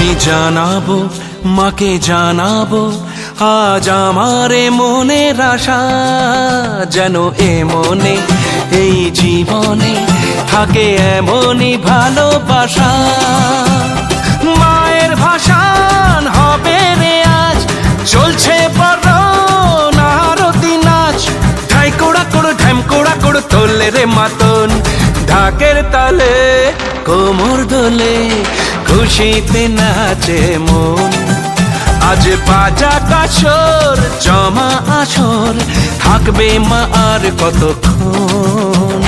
আমি জানাবো মাকে জানাবো আজ আমারে মনের আশা, যেন এ মনে এই জীবনে থাকে এমনই ভালোবাসা। মায়ের ভাষান হবে রে আজ, চলছে বরণ আরতি নাচ। ঢাই কোড়া কোড় ঢ্যাম কোড়া কোড় তোলে রে মাতন, ঢাকের তালে কোমর দোলে খুশিতে নাচে মন। আজ বাজা কাছর জমা আসর, থাকবে মা আর কতক্ষণ।